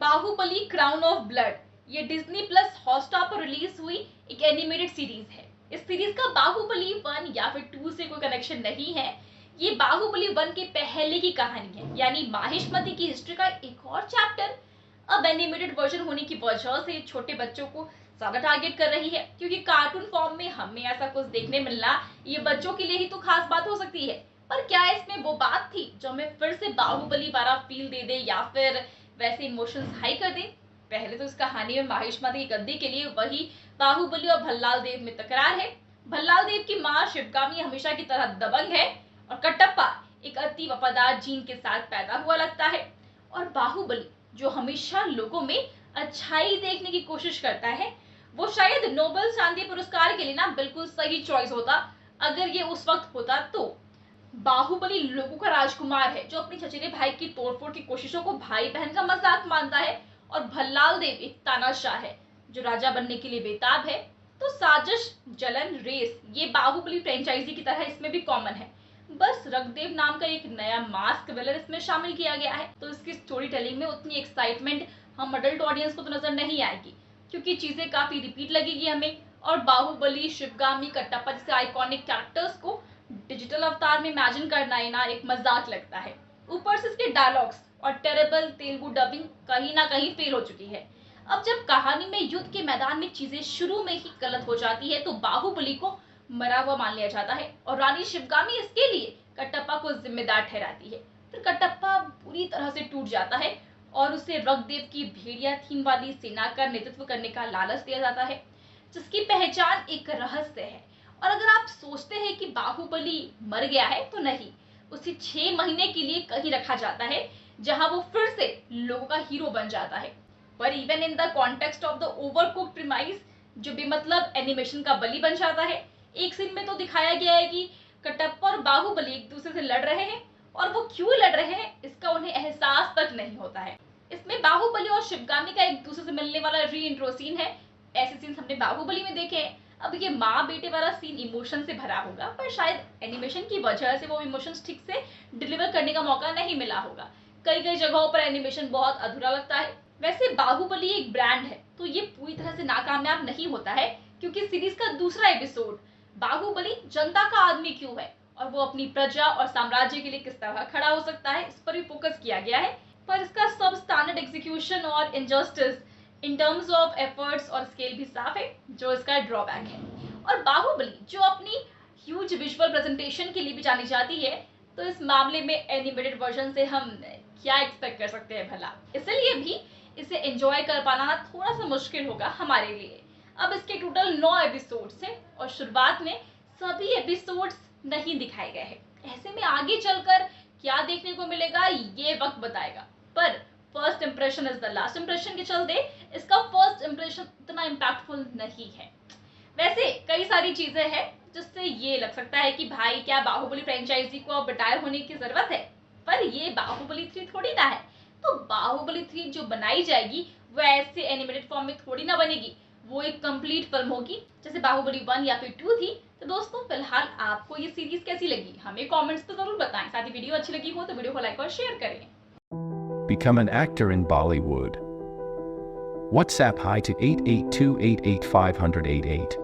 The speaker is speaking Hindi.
बाहुबली क्राउन ऑफ ब्लड ये डिज्नी प्लस हॉटस्टार पर रिलीज हुई एक एनिमेटेड सीरीज है। इस सीरीज का बाहुबली 1 या फिर 2 से कोई कनेक्शन नहीं है। ये बाहुबली 1 के पहले की कहानी है, यानी माहिष्मती की हिस्ट्री का एक और चैप्टर। अब एनिमेटेड वर्जन होने की वजह से छोटे बच्चों को ज्यादा टारगेट कर रही है, क्योंकि कार्टून फॉर्म में हमें ऐसा कुछ देखने मिलना ये बच्चों के लिए ही तो खास बात हो सकती है। पर क्या इसमें वो बात थी जो हमें फिर से बाहुबली वाला फील दे दे या फिर वैसे इमोशंस हाई कर दे? पहले तो इस कहानी में माहिष्मती की गद्दी के लिए वही बाहुबली और भल्लाल देव में तकरार है। भल्लाल देव की माँ शिवगामी हमेशा की तरह दबंग है और कटप्पा एक अति वफादार जीन के साथ पैदा हुआ लगता है। और बाहुबली जो हमेशा लोगों में अच्छाई देखने की कोशिश करता है, वो शायद नोबेल शांति पुरस्कार के लिए ना बिल्कुल सही चॉइस होता अगर ये उस वक्त होता तो। बाहुबली लोगों का राजकुमार है जो अपने चचेरे भाई की तोड़फोड़ की कोशिशों को भाई बहन का मजाक मानता है, और भल्लाल देव एक तानाशाह है जो राजा बनने के लिए बेताब है। तो साजिश, जलन, रेस ये बाहुबली फ्रेंचाइजी की तरह इसमें भी कॉमन है। बस रघुदेव नाम का एक नया मास्क विलन इसमें शामिल किया गया है, तो इसकी स्टोरी टेलिंग में उतनी एक्साइटमेंट हम अडल्ट ऑडियंस को तो नजर नहीं आएगी, क्योंकि चीजें काफी रिपीट लगेगी हमें। और बाहुबली, शिवगामी, कटप्पा जैसे आइकॉनिक कैरेक्टर्स को डिजिटल अवतार में इमेजिन करना ही ना एक मजाक लगता है। ऊपर से इसके डायलॉग्स और टेरेबल तेलुगु डबिंग कहीं ना कहीं फेल हो चुकी है। अब जब कहानी में युद्ध के मैदान में चीजें शुरू में ही गलत हो जाती है तो बाहुबली को मरा हुआ मान लिया जाता है और रानी शिवगामी इसके लिए कटप्पा को जिम्मेदार ठहराती है। फिर कटप्पा पूरी तरह से टूट जाता है और उसे रघुदेव की भेड़िया थीम वाली सेना का नेतृत्व करने का लालच दिया जाता है, जिसकी पहचान एक रहस्य है। और अगर आप सोचते हैं कि बाहुबली मर गया है, तो नहीं, उसे 6 महीने के लिए कहीं रखा जाता है जहां वो फिर से लोगों का हीरो बन जाता है। पर even in the context of the ओवरकुक्ड premise, जो भी मतलब एनिमेशन का बलि बन जाता है। एक सीन में तो दिखाया गया है कि कटप्पा और बाहुबली एक दूसरे से लड़ रहे हैं, और वो क्यों लड़ रहे हैं इसका उन्हें एहसास तक नहीं होता है। इसमें बाहुबली और शिवगामी का एक दूसरे से मिलने वाला री इंट्रो सीन है। ऐसे सीन हमने बाहुबली में देखे हैं। अब ये माँ बेटे वाला सीन इमोशन से भरा होगा, पर शायद एनिमेशन की वजह से वो इमोशंस ठीक से डिलीवर करने का मौका नहीं मिला होगा। कई कई जगहों पर एनिमेशन बहुत अधूरा लगता है। वैसे बाहुबली एक ब्रांड है, तो ये पूरी तरह से नाकामयाब नहीं होता है, क्योंकि सीरीज का दूसरा एपिसोड बाहुबली जनता का आदमी क्यों है और वो अपनी प्रजा और साम्राज्य के लिए किस तरह खड़ा हो सकता है, इस पर भी फोकस किया गया है। पर इसका सब स्टैंडर्ड एग्जीक्यूशन और injustice in terms of efforts और स्केल भी साफ है, जो इसका ड्रॉबैक है। और बाहुबली जो अपनी ह्यूज विजुअल प्रेजेंटेशन के लिए भी जानी जाती है, तो इस मामले में एनिमेटेड वर्जन से हम क्या एक्सपेक्ट कर सकते हैं भला? इसलिए भी इसे एंजॉय कर पाना थोड़ा सा मुश्किल होगा हमारे लिए। अब इसके टोटल 9 एपिसोड्स हैं और शुरुआत में सभी एपिसोड्स नहीं दिखाए गए हैं। ऐसे में आगे चलकर क्या देखने को मिलेगा ये वक्त बताएगा। पर first impression is the last impression के चलते इसका फर्स्ट इंप्रेशन उतना इम्पैक्टफुल नहीं है। वैसे कई सारी चीजें हैं जिससे ये लग सकता है कि भाई क्या बाहुबली फ्रेंचाइजी को अब रिटायर होने की जरूरत है, पर ये बाहुबली 3 थोड़ी ना है। तो बाहुबली 3 जो बनाई जाएगी वो ऐसे एनिमेटेड फॉर्म में थोड़ी ना बनेगी, वो एक कंप्लीट फिल्म होगी जैसे बाहुबली 1 या फिर 2 थी। तो दोस्तों फिलहाल आपको ये सीरीज कैसी लगी हमें कमेंट्स तो जरूर बताएं। साथ ही वीडियो अच्छी लगी हो तो वीडियो को लाइक और शेयर करें। Become an actor in Bollywood. WhatsApp hi to 88288588.